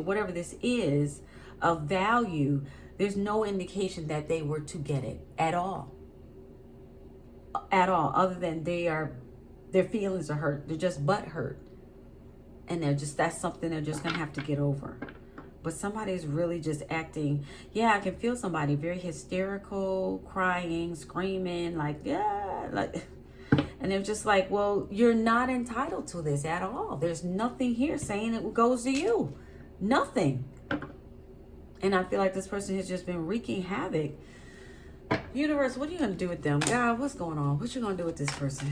whatever this is of value, there's no indication that they were to get it at all. At all, other than their feelings are hurt. They're just butt hurt. And that's something they're just gonna have to get over. But somebody's really just acting, yeah, I can feel somebody very hysterical, crying, screaming, like, yeah, like, and they're just like, well, you're not entitled to this at all. There's nothing here saying it goes to you. Nothing. And I feel like this person has just been wreaking havoc. Universe, what are you going to do with them? God, what's going on? What you going to do with this person?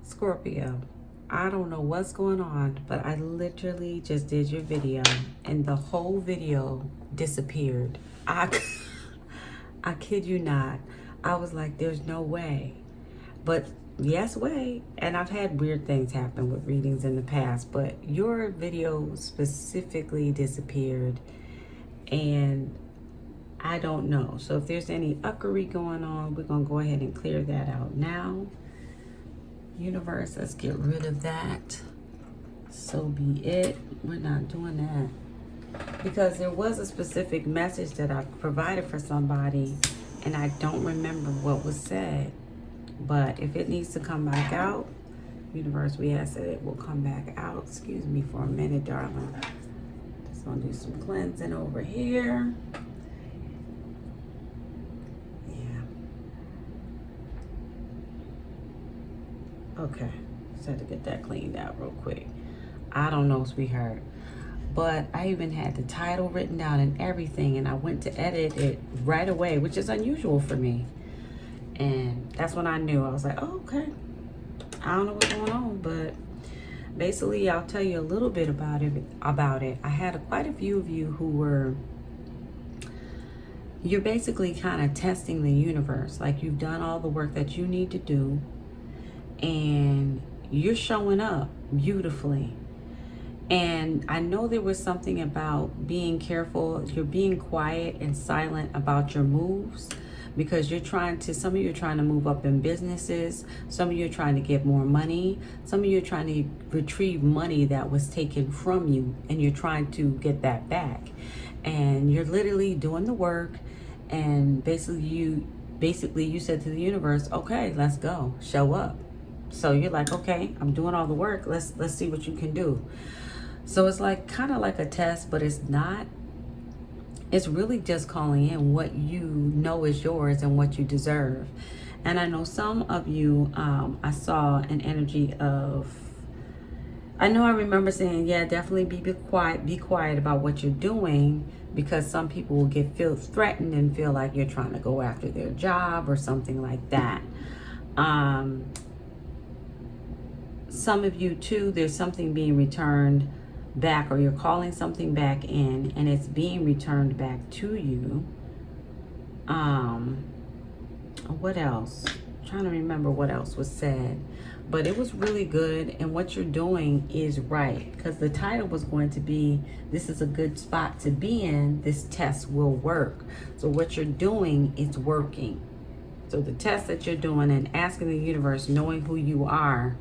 Scorpio, I don't know what's going on, but I literally just did your video and the whole video disappeared. I kid you not. I was like, there's no way. But yes, way. And I've had weird things happen with readings in the past, but your video specifically disappeared and I don't know. So if there's any uckery going on, we're going to go ahead and clear that out now. Universe, let's get rid of that. So be it. We're not doing that. Because there was a specific message that I provided for somebody and I don't remember what was said. But if it needs to come back out, universe, we ask that it will come back out. Excuse me for a minute, darling. Just gonna do some cleansing over here. Okay, just had to get that cleaned out real quick. I don't know, sweetheart, but I even had the title written down and everything, and I went to edit it right away, which is unusual for me. And that's when I knew. I was like, oh, okay. I don't know what's going on, but basically I'll tell you a little bit about it. I had quite a few of you who were, you're basically kind of testing the universe. Like you've done all the work that you need to do, and you're showing up beautifully. And I know there was something about being careful. You're being quiet and silent about your moves because you're trying to, some of you are trying to move up in businesses. Some of you are trying to get more money. Some of you are trying to retrieve money that was taken from you and you're trying to get that back. And you're literally doing the work, and basically you said to the universe, okay, let's go, show up. So you're like, okay, I'm doing all the work. Let's see what you can do. So it's like kind of like a test, but it's not. It's really just calling in what you know is yours and what you deserve. And I know some of you, I saw an energy of, I remember saying, yeah, definitely be quiet about what you're doing, because some people will feel threatened and feel like you're trying to go after their job or something like that. Some of you too, there's something being returned back, or you're calling something back in and it's being returned back to you. What else? I'm trying to remember what else was said, but it was really good. And what you're doing is right, because the title was going to be, this is a good spot to be in. This test will work. So what you're doing is working. So the test that you're doing and asking the universe, knowing who you are,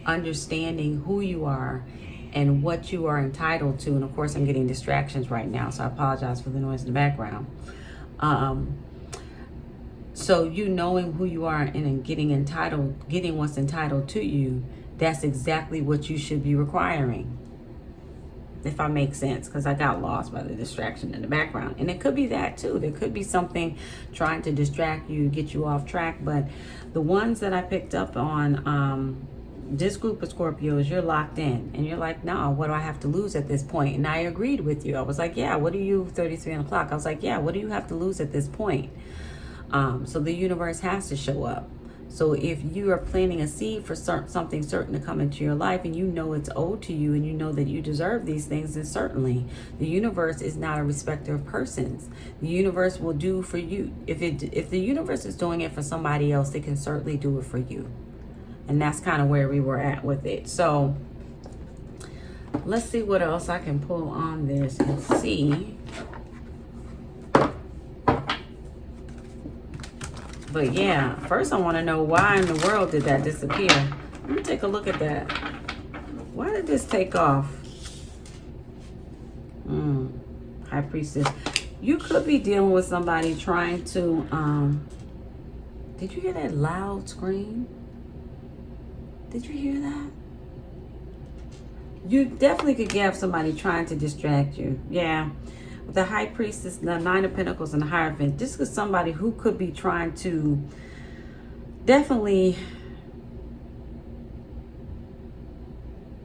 understanding who you are and what you are entitled to. And of course I'm getting distractions right now, so I apologize for the noise in the background. So you knowing who you are and getting what's entitled to you, that's exactly what you should be requiring, if I make sense, because I got lost by the distraction in the background. And it could be that too. There could be something trying to distract you, get you off track. But the ones that I picked up on, this group of Scorpios, you're locked in and you're like, no, what do I have to lose at this point? And I agreed with you. I was like, yeah, what do you, 33 on the clock? I was like, yeah, what do you have to lose at this point? So the universe has to show up. So if you are planting a seed for something certain to come into your life, and you know it's owed to you, and you know that you deserve these things, then certainly the universe is not a respecter of persons. The universe will do for you. If the universe is doing it for somebody else, they can certainly do it for you. And that's kind of where we were at with it. So let's see what else I can pull on this and see. But yeah, first I want to know why in the world did that disappear? Let me take a look at that. Why did this take off? High Priestess. You could be dealing with somebody trying to, did you hear that loud scream? Did you hear that? You definitely could have somebody trying to distract you. Yeah. With the High Priestess, the Nine of Pentacles, and the Hierophant. This is somebody who could be trying to definitely,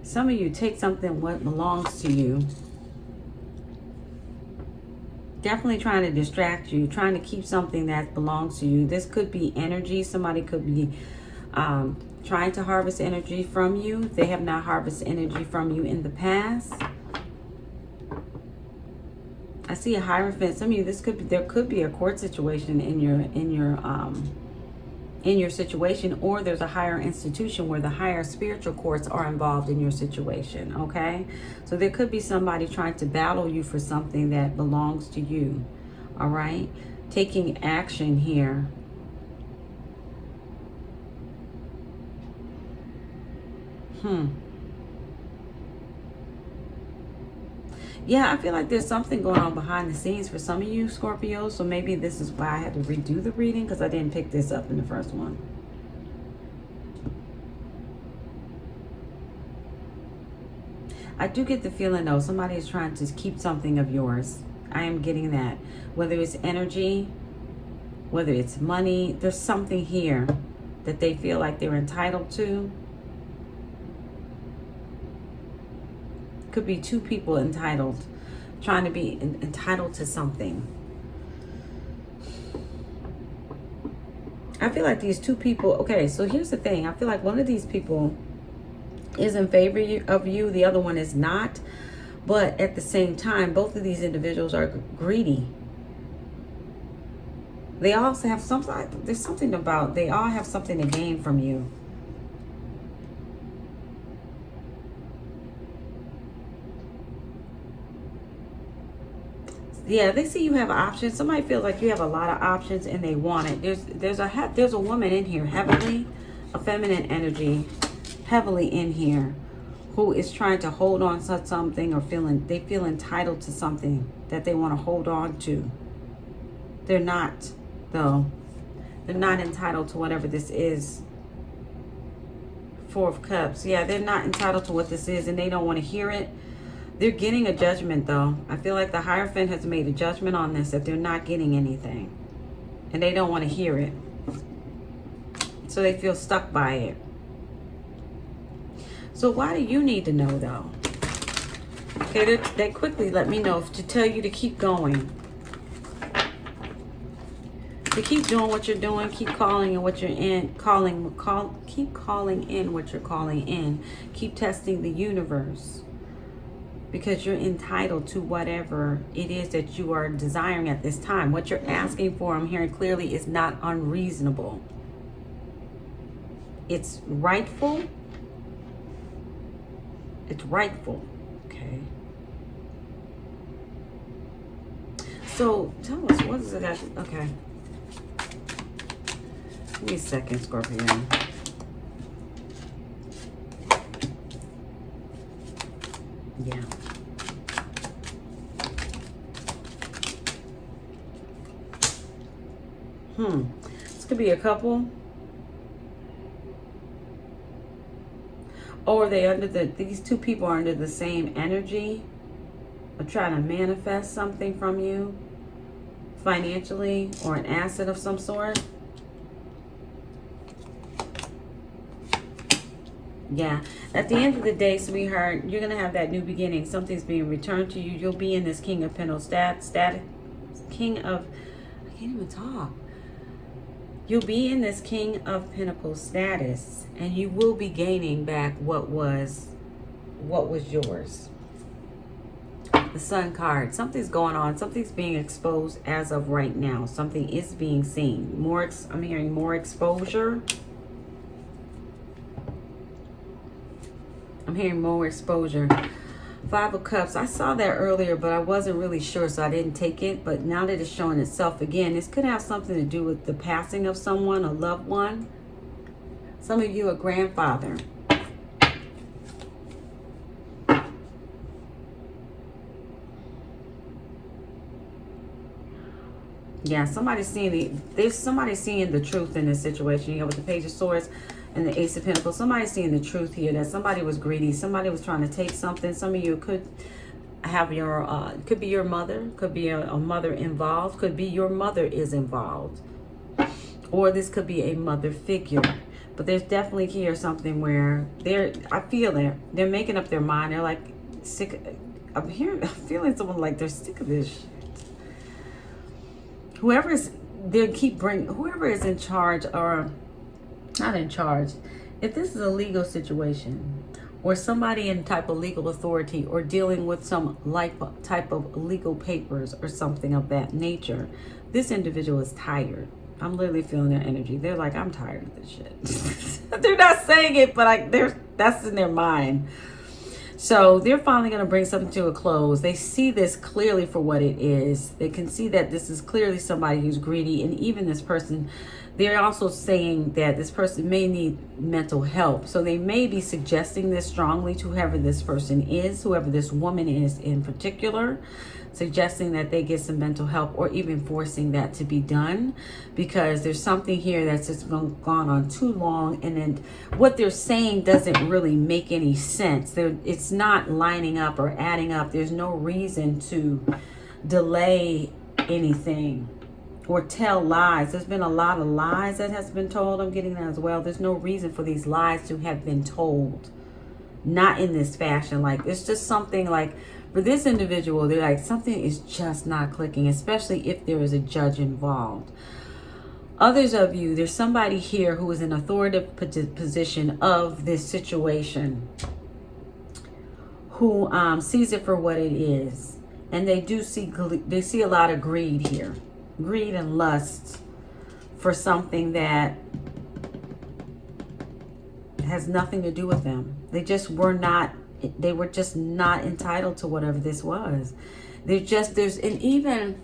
some of you take something what belongs to you. Definitely trying to distract you, trying to keep something that belongs to you. This could be energy. Somebody could be trying to harvest energy from you. They have not harvested energy from you in the past. I see a Hierophant. Some of you, there could be a court situation in your situation, or there's a higher institution where the higher spiritual courts are involved in your situation. Okay, so there could be somebody trying to battle you for something that belongs to you. All right, taking action here. Yeah, I feel like there's something going on behind the scenes for some of you Scorpios. So maybe this is why I had to redo the reading, because I didn't pick this up in the first one. I do get the feeling though, somebody is trying to keep something of yours. I am getting that. Whether it's energy, whether it's money, there's something here that they feel like they're entitled to. Could be two people entitled, trying to be entitled to something. I feel like these two people, okay, so here's the thing. I feel like one of these people is in favor of you, the other one is not. But at the same time, both of these individuals are greedy. They also have something, there's something about, they all have something to gain from you. Yeah, they see you have options. Somebody feels like you have a lot of options and they want it. There's a woman in here, heavily, a feminine energy, heavily in here, who is trying to hold on to something, or they feel entitled to something that they want to hold on to. They're not, though. They're not entitled to whatever this is. Four of Cups. Yeah, they're not entitled to what this is, and they don't want to hear it. They're getting a judgment, though. I feel like the Hierophant has made a judgment on this, that they're not getting anything. And they don't want to hear it. So they feel stuck by it. So why do you need to know, though? Okay, they quickly let me know to tell you to keep going. To keep doing what you're doing, keep calling in what you're in, keep calling in what you're calling in. Keep testing the universe. Because you're entitled to whatever it is that you are desiring at this time. What you're asking for, I'm hearing clearly, is not unreasonable. It's rightful. It's rightful. Okay. So tell us, what is it that, okay. Give me a second, Scorpio. Yeah. This could be a couple. Or they these two people are under the same energy of trying to manifest something from you financially, or an asset of some sort. Yeah, at the end of the day, sweetheart, you're going to have that new beginning. Something's being returned to you. You'll be in this King of Pentacles King of, I can't even talk. You'll be in this King of Pentacles status, and you will be gaining back what was yours. The Sun card. Something's going on. Something's being exposed as of right now. Something is being seen. I'm hearing more exposure. I'm hearing more exposure. Five of Cups. I saw that earlier, but I wasn't really sure, so I didn't take it. But now that it's showing itself again, this could have something to do with the passing of someone, a loved one. Some of you, a grandfather. Yeah, somebody's seeing there's somebody seeing the truth in this situation. You know, with the Page of Swords and the Ace of Pentacles, somebody's seeing the truth here, that somebody was greedy. Somebody was trying to take something. Some of you could have your, could be your mother, could be a mother involved, could be your mother is involved. Or this could be a mother figure. But there's definitely here something where I feel they're making up their mind. They're like sick. I'm feeling someone like they're sick of this shit. Whoever is in charge, or not in charge, if this is a legal situation or somebody in type of legal authority or dealing with some type of legal papers or something of that nature, this individual is tired. I'm literally feeling their energy. They're like, I'm tired of this shit. They're not saying it, but that's in their mind. So they're finally going to bring something to a close. They see this clearly for what it is. They can see that this is clearly somebody who's greedy. And even this person, they're also saying that this person may need mental help. So they may be suggesting this strongly to whoever this person is, whoever this woman is in particular, suggesting that they get some mental help, or even forcing that to be done, because there's something here that's just gone on too long, and then what they're saying doesn't really make any sense. It's not lining up or adding up. There's no reason to delay anything or tell lies. There's been a lot of lies that has been told. I'm getting that as well. There's no reason for these lies to have been told. Not in this fashion. Like, it's just something like, for this individual, they're like, something is just not clicking, especially if there is a judge involved. Others of you, there's somebody here who is in authoritative position of this situation, who sees it for what it is. And they see a lot of greed here. Greed and lust for something that has nothing to do with them. They were just not entitled to whatever this was. And even,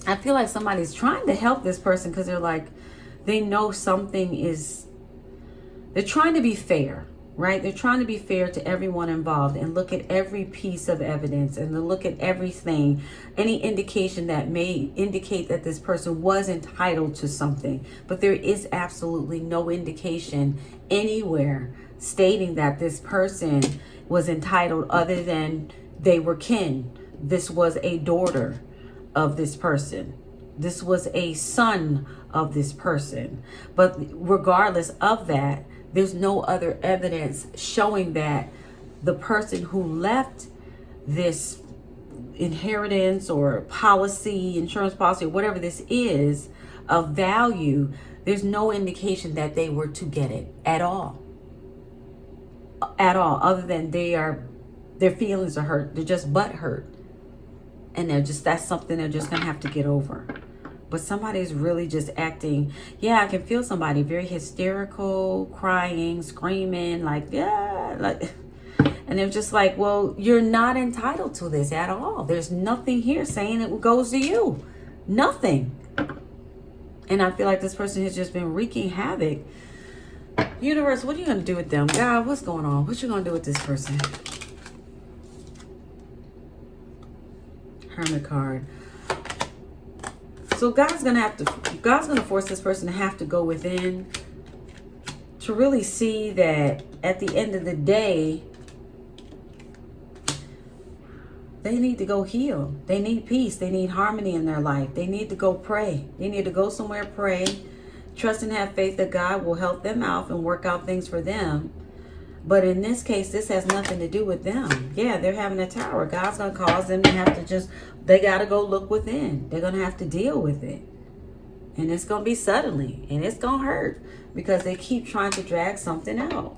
I feel like somebody's trying to help this person, because they're like, they know something is, they're trying to be fair, right? They're trying to be fair to everyone involved and look at every piece of evidence and to look at everything, any indication that may indicate that this person was entitled to something. But there is absolutely no indication anywhere stating that this person was entitled, other than they were kin. This was a daughter of this person. This was a son of this person. But regardless of that, there's no other evidence showing that the person who left this inheritance or policy, insurance policy, or whatever this is of value, there's no indication that they were to get it at all. At all, other than their feelings are hurt. They're just butt hurt. And that's something they're just going to have to get over. But somebody's really just acting, I can feel somebody very hysterical, crying, screaming, like, yeah, like, and they're just like, well, you're not entitled to this at all. There's nothing here saying it goes to you. Nothing. And I feel like this person has just been wreaking havoc. Universe, what are you going to do with them? God, what's going on? What you going to do with this person? Hermit card. So God's going to force this person to have to go within to really see that at the end of the day, they need to go heal. They need peace. They need harmony in their life. They need to go pray. They need to go somewhere, pray, trust and have faith that God will help them out and work out things for them. But in this case, this has nothing to do with them. Yeah, they're having a tower. God's going to cause them to have to they got to go look within. They're going to have to deal with it. And it's going to be suddenly. And it's going to hurt because they keep trying to drag something out.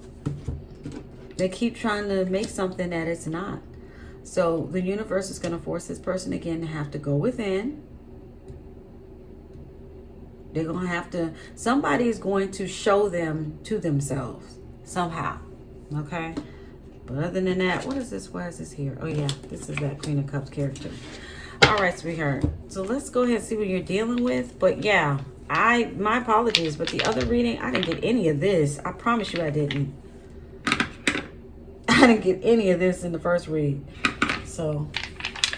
They keep trying to make something that it's not. So the universe is going to force this person again to have to go within. They're going to have to, somebody is going to show them to themselves somehow. Okay? But other than that, what is this? Why is this here? Oh yeah, this is that Queen of Cups character. All right, sweetheart. So let's go ahead and see what you're dealing with. But yeah, my apologies, but the other reading, I didn't get any of this. I promise you I didn't. I didn't get any of this in the first read. So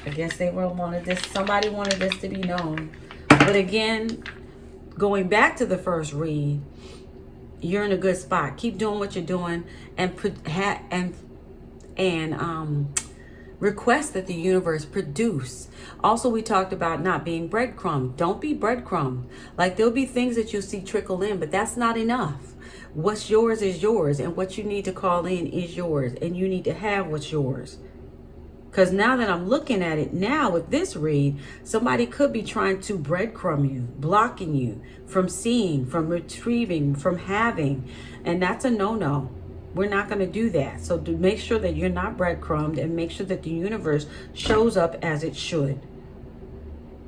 I guess they wanted this. Somebody wanted this to be known. But again, going back to the first read, you're in a good spot. Keep doing what you're doing and request that the universe produce. Also, we talked about not being breadcrumb. Don't be breadcrumb. Like, there'll be things that you'll see trickle in, but that's not enough. What's yours is yours, and what you need to call in is yours, and you need to have what's yours. Because now that I'm looking at it now with this read, somebody could be trying to breadcrumb you, blocking you from seeing, from retrieving, from having, and that's a no-no. We're not going to do that. So to make sure that you're not breadcrumbed and make sure that the universe shows up as it should.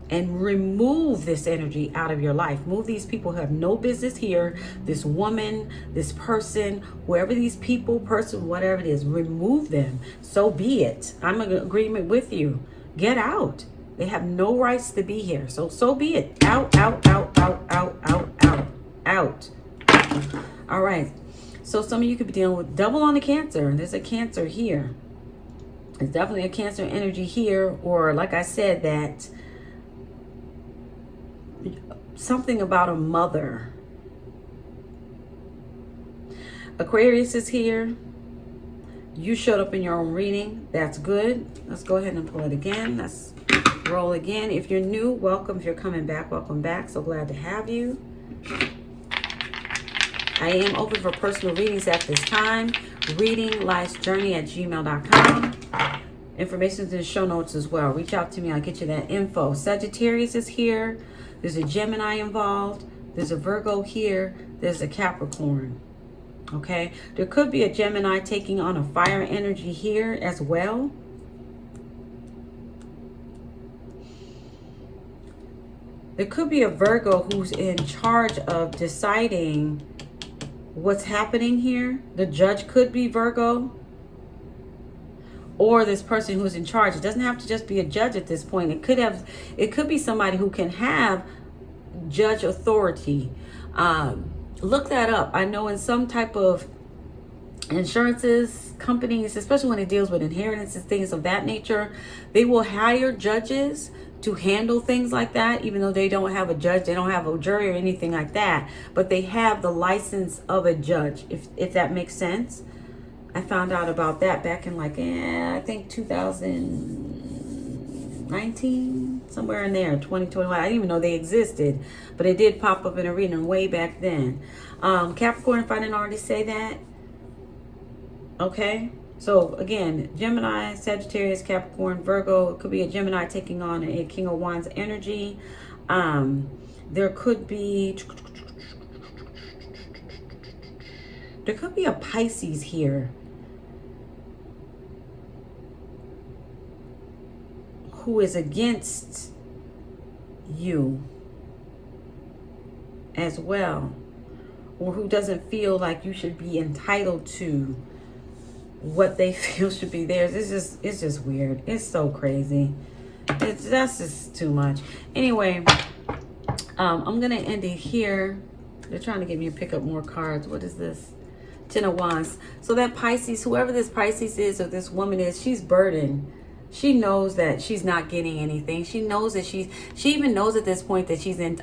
And remove this energy out of your life. Move these people who have no business here. This woman, this person, whoever these people, person, whatever it is, remove them. So be it. I'm in agreement with you. Get out. They have no rights to be here. So be it. Out, out, out, out, out, out, out, out. All right. So some of you could be dealing with double on the Cancer. There's a Cancer here. There's definitely a Cancer energy here. Or like I said, that something about a mother. Aquarius is here. You showed up in your own reading. That's good. Let's go ahead and pull it again. Let's roll again. If you're new, welcome. If you're coming back, welcome back. So glad to have you. I am open for personal readings at this time. readinglifesjourney@gmail.com. Information is in the show notes as well. Reach out to me. I'll get you that info. Sagittarius is here. There's a Gemini involved. There's a Virgo here. There's a Capricorn. Okay. There could be a Gemini taking on a fire energy here as well. There could be a Virgo who's in charge of deciding what's happening here. The judge could be Virgo, or this person who's in charge. It doesn't have to just be a judge at this point. It could be somebody who can have judge authority. Look that up. I know in some type of insurances companies, especially when it deals with inheritances, things of that nature, they will hire judges to handle things like that, even though they don't have a judge, they don't have a jury or anything like that, but they have the license of a judge, if that makes sense. I found out about that back in I think 2019, somewhere in there, 2021. I didn't even know they existed, but it did pop up in a reading way back then. Capricorn, if I didn't already say that. Okay. So again, Gemini, Sagittarius, Capricorn, Virgo. It could be a Gemini taking on a King of Wands energy. There could be a Pisces here who is against you as well, or who doesn't feel like you should be entitled to what they feel should be theirs. It's just weird. It's so crazy. That's just too much. Anyway, I'm gonna end it here. They're trying to get me to pick up more cards. What is this? Ten of Wands. So that Pisces, whoever this Pisces is or this woman is, she's burdened. She knows that she's not getting anything. She knows that she even knows at this point that she's in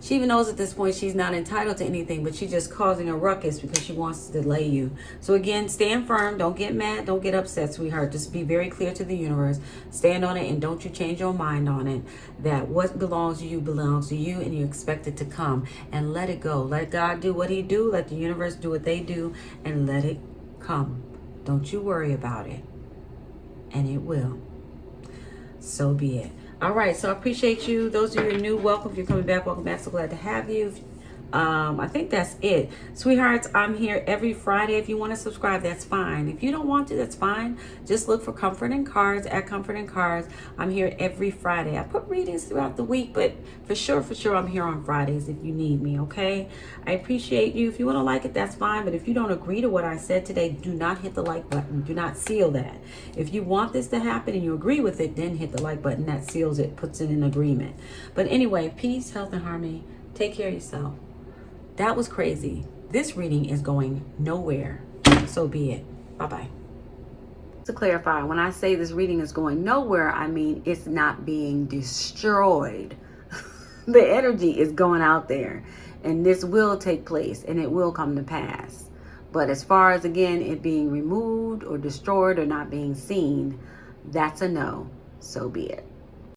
she even knows at this point she's not entitled to anything, but she's just causing a ruckus because she wants to delay you. So again, stand firm. Don't get mad. Don't get upset, sweetheart. Just be very clear to the universe. Stand on it, and don't you change your mind on it. That what belongs to you belongs to you, and you expect it to come. And let it go. Let God do what he do. Let the universe do what they do, and let it come. Don't you worry about it. And it will. So be it. All right, so I appreciate you. Those of you who are new, welcome. If you're coming back, welcome back. So glad to have you. I think that's it. Sweethearts, I'm here every Friday. If you want to subscribe, that's fine. If you don't want to, that's fine. Just look for Comfort and Cards at Comfort and Cards. I'm here every Friday. I put readings throughout the week, but for sure, I'm here on Fridays if you need me, okay? I appreciate you. If you want to like it, that's fine. But if you don't agree to what I said today, do not hit the like button. Do not seal that. If you want this to happen and you agree with it, then hit the like button. That seals it, puts it in agreement. But anyway, peace, health, and harmony. Take care of yourself. That was crazy. This reading is going nowhere. So be it. Bye-bye. To clarify, when I say this reading is going nowhere, I mean it's not being destroyed. The energy is going out there. And this will take place and it will come to pass. But as far as, again, it being removed or destroyed or not being seen, that's a no. So be it.